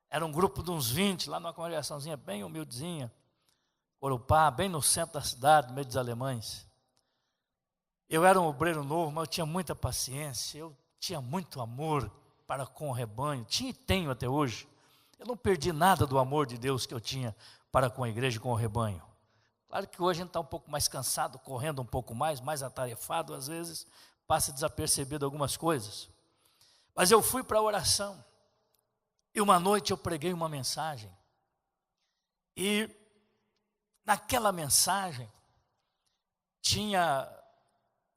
Speaker 1: era um grupo de uns 20, lá numa congregaçãozinha bem humildezinha, Corupá, bem no centro da cidade, no meio dos alemães. Eu era um obreiro novo, mas eu tinha muita paciência, eu tinha muito amor para com o rebanho, tinha e tenho até hoje. Eu não perdi nada do amor de Deus que eu tinha para com a igreja e com o rebanho. Claro que hoje a gente está um pouco mais cansado, correndo um pouco mais atarefado, às vezes passa desapercebido algumas coisas. Mas eu fui para a oração, e uma noite eu preguei uma mensagem, e naquela mensagem tinha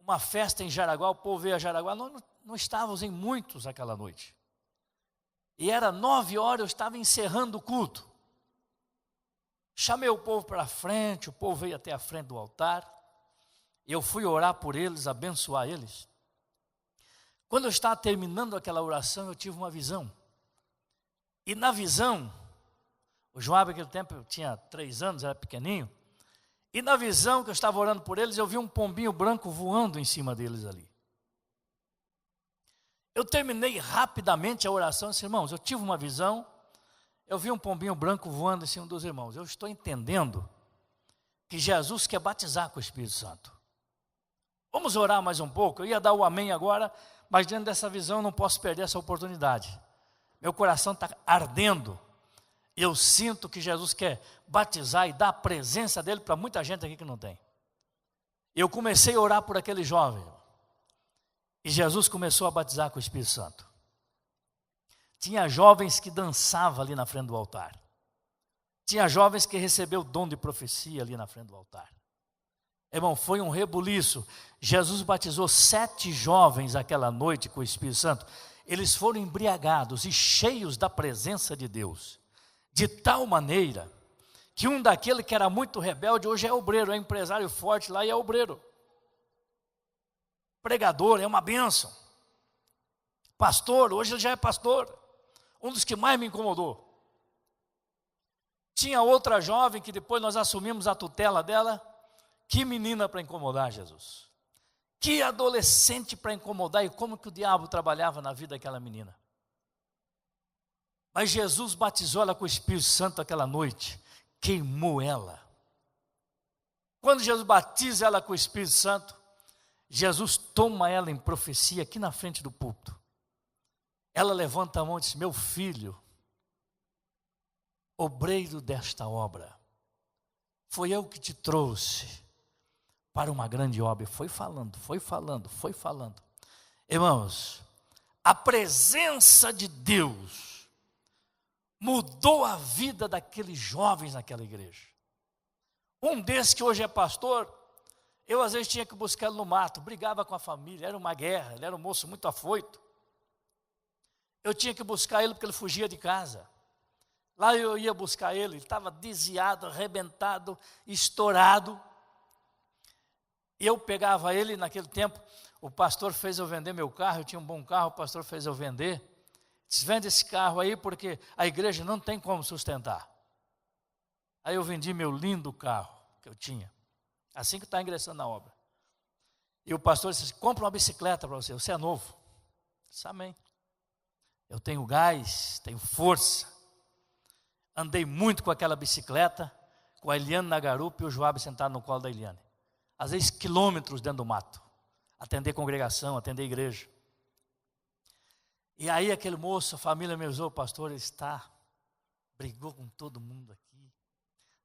Speaker 1: uma festa em Jaraguá, o povo veio a Jaraguá, não estávamos em muitos aquela noite, e era 9h, eu estava encerrando o culto, chamei o povo para frente, o povo veio até a frente do altar, eu fui orar por eles, abençoar eles. Quando eu estava terminando aquela oração, eu tive uma visão. E na visão, o Joab naquele tempo eu tinha 3 anos, era pequenininho. E na visão que eu estava orando por eles, eu vi um pombinho branco voando em cima deles ali. Eu terminei rapidamente a oração e disse: irmãos, eu tive uma visão, eu vi um pombinho branco voando em cima dos irmãos. Eu estou entendendo que Jesus quer batizar com o Espírito Santo. Vamos orar mais um pouco? Eu ia dar o amém agora, mas diante dessa visão eu não posso perder essa oportunidade. Meu coração está ardendo. Eu sinto que Jesus quer batizar e dar a presença dele para muita gente aqui que não tem. Eu comecei a orar por aquele jovem, e Jesus começou a batizar com o Espírito Santo. Tinha jovens que dançavam ali na frente do altar. Tinha jovens que receberam o dom de profecia ali na frente do altar. Irmão, foi um rebuliço. Jesus batizou 7 jovens aquela noite com o Espírito Santo. Eles foram embriagados e cheios da presença de Deus, de tal maneira que um daquele que era muito rebelde, hoje é obreiro, é empresário forte lá e é obreiro. Pregador, é uma bênção. Pastor, hoje ele já é pastor. Um dos que mais me incomodou. Tinha outra jovem que depois nós assumimos a tutela dela. Que menina para incomodar, Jesus. Que adolescente para incomodar, e como que o diabo trabalhava na vida daquela menina. Mas Jesus batizou ela com o Espírito Santo aquela noite, queimou ela. Quando Jesus batiza ela com o Espírito Santo, Jesus toma ela em profecia aqui na frente do púlpito. Ela levanta a mão e diz: meu filho, obreiro desta obra, foi eu que te trouxe para uma grande obra. Foi falando, foi falando, foi falando. Irmãos, a presença de Deus mudou a vida daqueles jovens naquela igreja. Um desses que hoje é pastor, eu às vezes tinha que buscar ele no mato, brigava com a família, era uma guerra, ele era um moço muito afoito. Eu tinha que buscar ele porque ele fugia de casa. Lá eu ia buscar ele estava desviado, arrebentado, estourado. E eu pegava ele, naquele tempo, o pastor fez eu vender meu carro, eu tinha um bom carro, o pastor fez eu vender. Disse, vende esse carro aí porque a igreja não tem como sustentar. Aí eu vendi meu lindo carro que eu tinha, assim que está ingressando na obra. E o pastor disse, compra uma bicicleta para você é novo. Eu disse, amém. Eu tenho gás, tenho força. Andei muito com aquela bicicleta, com a Eliane na garupa e o Joab sentado no colo da Eliane. Às vezes quilômetros dentro do mato. Atender congregação, atender igreja. E aí aquele moço, a família me usou, o pastor, ele brigou com todo mundo aqui.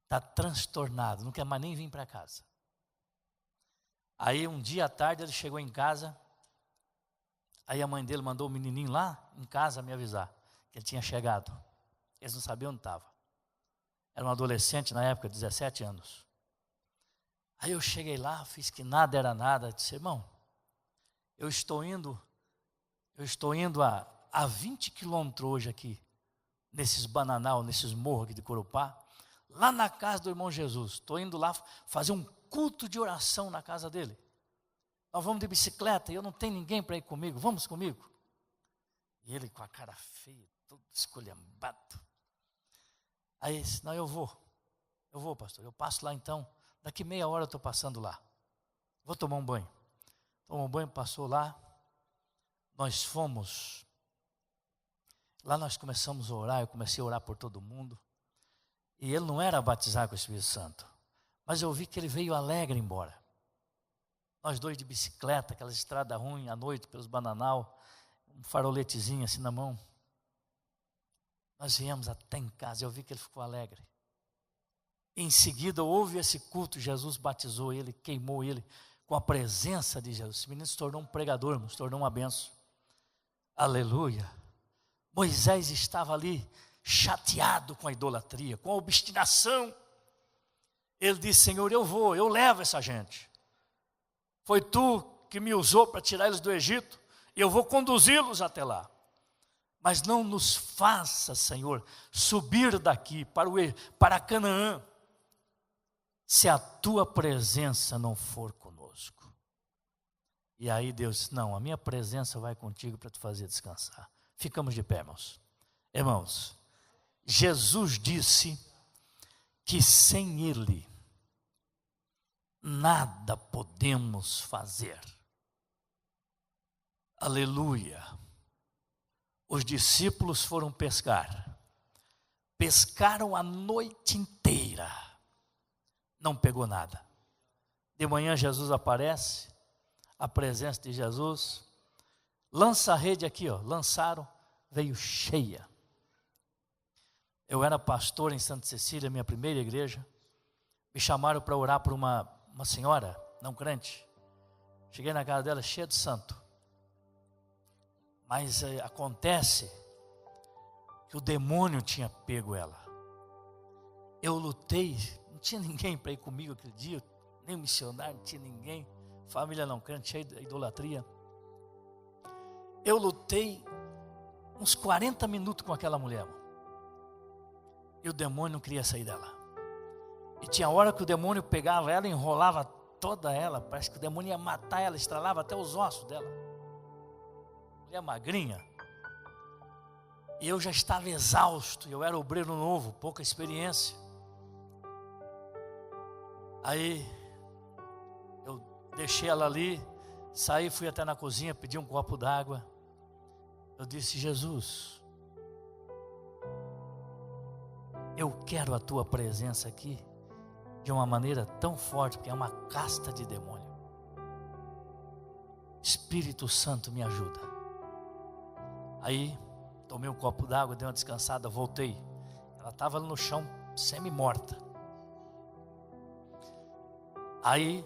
Speaker 1: Está transtornado, não quer mais nem vir para casa. Aí um dia à tarde ele chegou em casa. Aí a mãe dele mandou o menininho lá em casa me avisar que ele tinha chegado. Eles não sabiam onde estava. Era um adolescente na época, 17 anos. Aí eu cheguei lá, fiz que nada era nada. Disse, irmão, eu estou indo a 20 quilômetros hoje aqui, nesses bananal, nesses morros aqui de Corupá, lá na casa do irmão Jesus. Estou indo lá fazer um culto de oração na casa dele. Nós vamos de bicicleta e eu não tenho ninguém para ir comigo, vamos comigo? E ele com a cara feia, todo esculhambado. Aí disse, não, eu vou pastor, eu passo lá então, daqui meia hora eu estou passando lá, vou tomar um banho. Tomou um banho, passou lá, nós fomos, lá nós começamos a orar, eu comecei a orar por todo mundo, e ele não era batizado com o Espírito Santo, mas eu vi que ele veio alegre embora. Nós dois de bicicleta, aquela estrada ruim, à noite, pelos bananal, um faroletezinho assim na mão. Nós viemos até em casa, eu vi que ele ficou alegre. Em seguida, houve esse culto, Jesus batizou ele, queimou ele com a presença de Jesus. Esse menino se tornou um pregador, se tornou uma benção. Aleluia. Moisés estava ali, chateado com a idolatria, com a obstinação. Ele disse, Senhor, eu levo essa gente. Foi tu que me usou para tirar eles do Egito, e eu vou conduzi-los até lá. Mas não nos faça, Senhor, subir daqui para Canaã, se a tua presença não for conosco. E aí Deus disse, não, a minha presença vai contigo para te fazer descansar. Ficamos de pé, irmãos. Irmãos, Jesus disse que sem Ele, nada podemos fazer. Aleluia. Os discípulos foram pescar. Pescaram a noite inteira. Não pegou nada. De manhã Jesus aparece, a presença de Jesus. Lança a rede aqui, lançaram, veio cheia. Eu era pastor em Santa Cecília, minha primeira igreja. Me chamaram para orar por uma senhora, não crente. Cheguei na casa dela cheia de santo. Mas acontece que o demônio tinha pego ela. Eu lutei, não tinha ninguém para ir comigo aquele dia, nem missionário, não tinha ninguém. Família não crente, cheia de idolatria. Eu lutei uns 40 minutos com aquela mulher. E o demônio não queria sair dela. E tinha hora que o demônio pegava ela, enrolava toda ela. Parece que o demônio ia matar ela, estralava até os ossos dela. Mulher magrinha. E eu já estava exausto. Eu era obreiro novo, pouca experiência. Aí eu deixei ela ali, saí, fui até na cozinha, pedi um copo d'água. Eu disse, Jesus, eu quero a tua presença aqui de uma maneira tão forte, porque é uma casta de demônio. Espírito Santo, me ajuda. Aí tomei um copo d'água, dei uma descansada, voltei. Ela estava no chão, semi-morta. Aí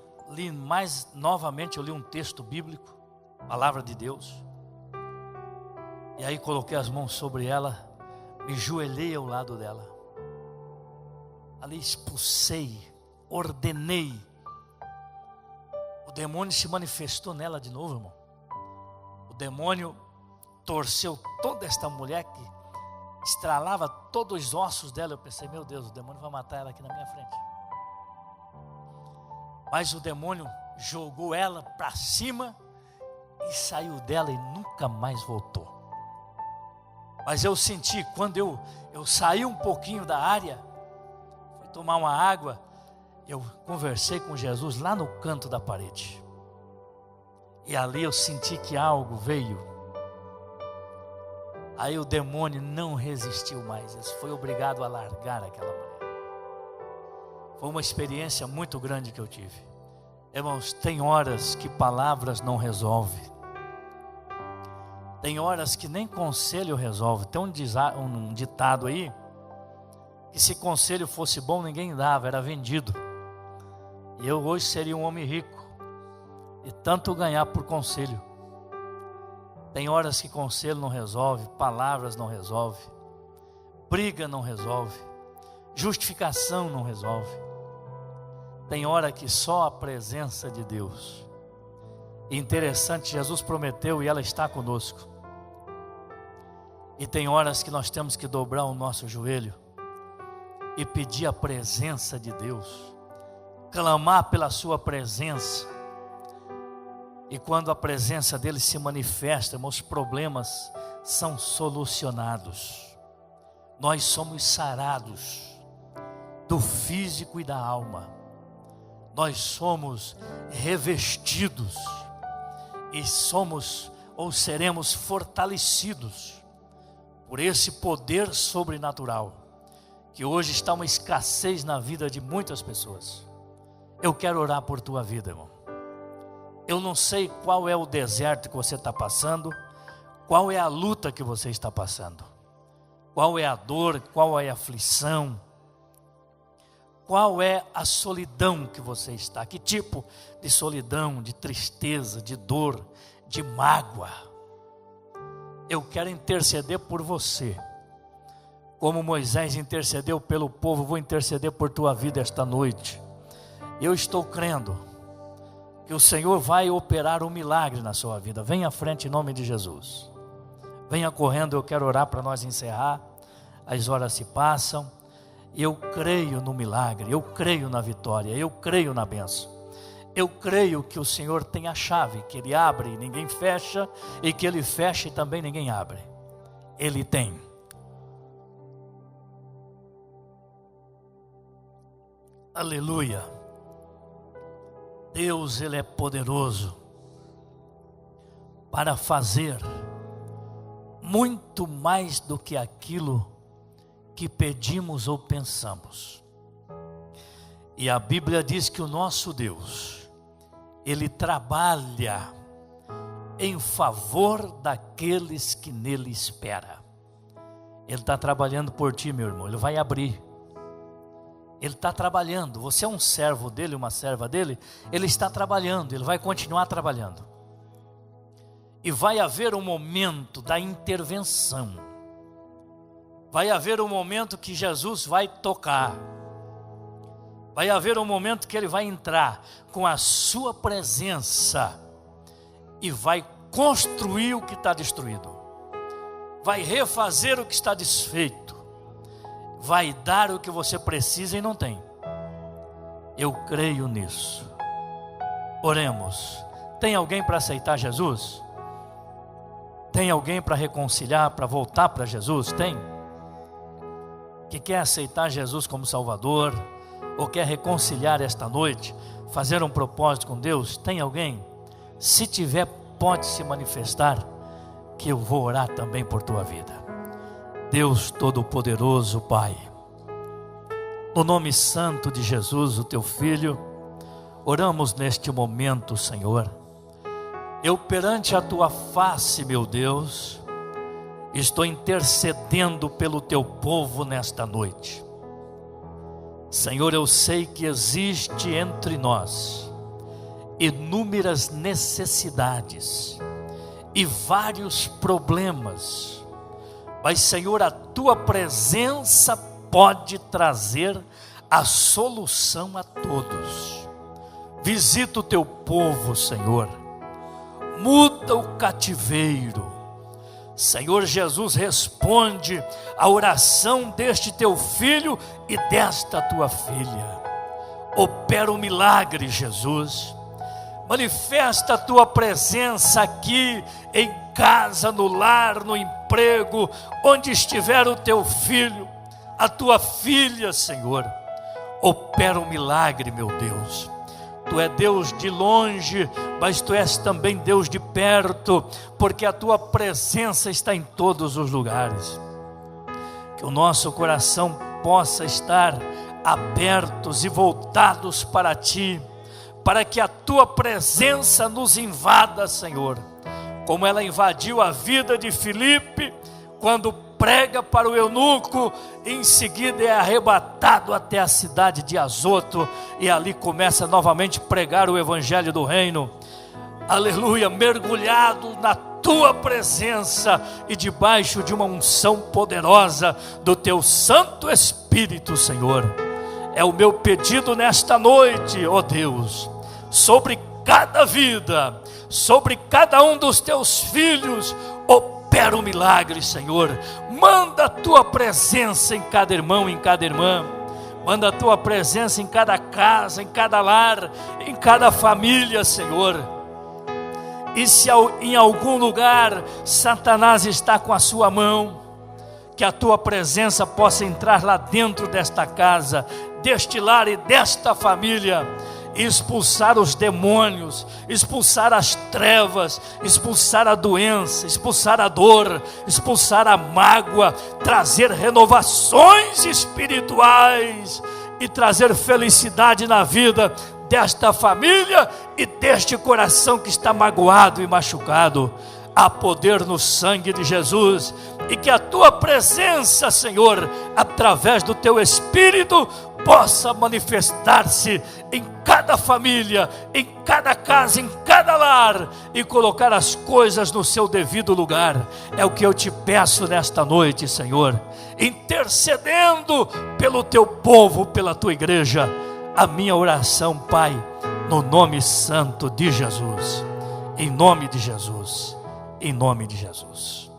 Speaker 1: novamente eu li um texto bíblico, palavra de Deus. E aí coloquei as mãos sobre ela, me joelhei ao lado dela. Ali expulsei, ordenei. O demônio se manifestou nela de novo, irmão. O demônio torceu toda esta mulher que estralava todos os ossos dela. Eu pensei, meu Deus, o demônio vai matar ela aqui na minha frente. Mas o demônio jogou ela para cima e saiu dela e nunca mais voltou. Mas eu senti, quando eu saí um pouquinho da área, fui tomar uma água, eu conversei com Jesus lá no canto da parede. E ali eu senti que algo veio. Aí o demônio não resistiu mais, ele foi obrigado a largar aquela mulher. Foi uma experiência muito grande que eu tive. Irmãos, tem horas que palavras não resolvem. Tem horas que nem conselho resolve. Tem um ditado aí, que se conselho fosse bom ninguém dava, era vendido. E eu hoje seria um homem rico, e tanto ganhar por conselho. Tem horas que conselho não resolve, palavras não resolve, briga não resolve, justificação não resolve. Tem hora que só a presença de Deus. Interessante, Jesus prometeu e ela está conosco. E tem horas que nós temos que dobrar o nosso joelho e pedir a presença de Deus, clamar pela sua presença. E quando a presença dele se manifesta, os problemas são solucionados. Nós somos sarados do físico e da alma. Nós somos revestidos e somos ou seremos fortalecidos por esse poder sobrenatural, que hoje está uma escassez na vida de muitas pessoas. Eu quero orar por tua vida, irmão. Eu não sei qual é o deserto que você está passando, qual é a luta que você está passando, qual é a dor, qual é a aflição, qual é a solidão que você está, que tipo de solidão, de tristeza, de dor, de mágoa. Eu quero interceder por você, como Moisés intercedeu pelo povo, vou interceder por tua vida esta noite. Eu estou crendo que o Senhor vai operar um milagre na sua vida. Venha à frente em nome de Jesus. Venha correndo, eu quero orar para nós encerrar. As horas se passam. Eu creio no milagre, eu creio na vitória, eu creio na bênção. Eu creio que o Senhor tem a chave, que Ele abre e ninguém fecha, e que Ele fecha e também ninguém abre. Ele tem. Aleluia. Deus, Ele é poderoso para fazer muito mais do que aquilo que pedimos ou pensamos. E a Bíblia diz que o nosso Deus, Ele trabalha em favor daqueles que nele esperam. Ele está trabalhando por ti, meu irmão. Ele vai abrir. Ele está trabalhando. Você é um servo dele, uma serva dele. Ele está trabalhando, ele vai continuar trabalhando. E vai haver um momento da intervenção. Vai haver um momento que Jesus vai tocar. Vai haver um momento que Ele vai entrar com a sua presença e vai construir o que está destruído. Vai refazer o que está desfeito. Vai dar o que você precisa e não tem. Eu creio nisso. Oremos. Tem alguém para aceitar Jesus? Tem alguém para reconciliar, para voltar para Jesus? Tem? Que quer aceitar Jesus como Salvador, ou quer reconciliar esta noite, fazer um propósito com Deus? Tem alguém? Se tiver, pode se manifestar, que eu vou orar também por tua vida. Deus Todo-Poderoso, Pai, no nome santo de Jesus, o teu Filho, oramos neste momento, Senhor. Eu perante a tua face, meu Deus, estou intercedendo pelo teu povo nesta noite. Senhor, eu sei que existe entre nós inúmeras necessidades e vários problemas, mas, Senhor, a tua presença pode trazer a solução a todos. Visita o teu povo, Senhor, muda o cativeiro. Senhor Jesus, responde a oração deste teu filho e desta tua filha. Opera um milagre, Jesus. Manifesta a tua presença aqui em casa, no lar, no emprego, onde estiver o teu filho, a tua filha, Senhor. Opera um milagre, meu Deus. Tu és Deus de longe, mas Tu és também Deus de perto, porque a Tua presença está em todos os lugares. Que o nosso coração possa estar abertos e voltados para Ti, para que a Tua presença nos invada, Senhor, como ela invadiu a vida de Filipe, quando prega para o eunuco, em seguida é arrebatado até a cidade de Azoto, e ali começa novamente a pregar o evangelho do reino. Aleluia, mergulhado na tua presença e debaixo de uma unção poderosa do teu Santo Espírito, Senhor. É o meu pedido nesta noite, ó Deus, sobre cada vida, sobre cada um dos teus filhos. Opera um milagre, Senhor. Manda a tua presença em cada irmão, em cada irmã. Manda a tua presença em cada casa, em cada lar, em cada família, Senhor. E se em algum lugar Satanás está com a sua mão, que a tua presença possa entrar lá dentro desta casa, deste lar e desta família, e expulsar os demônios, expulsar as trevas, expulsar a doença, expulsar a dor, expulsar a mágoa, trazer renovações espirituais e trazer felicidade na vida desta família e deste coração que está magoado e machucado. Há poder no sangue de Jesus, e que a tua presença, Senhor, através do teu Espírito, possa manifestar-se em cada família, em cada casa, em cada lar, e colocar as coisas no seu devido lugar. É o que eu te peço nesta noite, Senhor, intercedendo pelo teu povo, pela tua igreja. A minha oração, Pai, no nome santo de Jesus, em nome de Jesus, em nome de Jesus.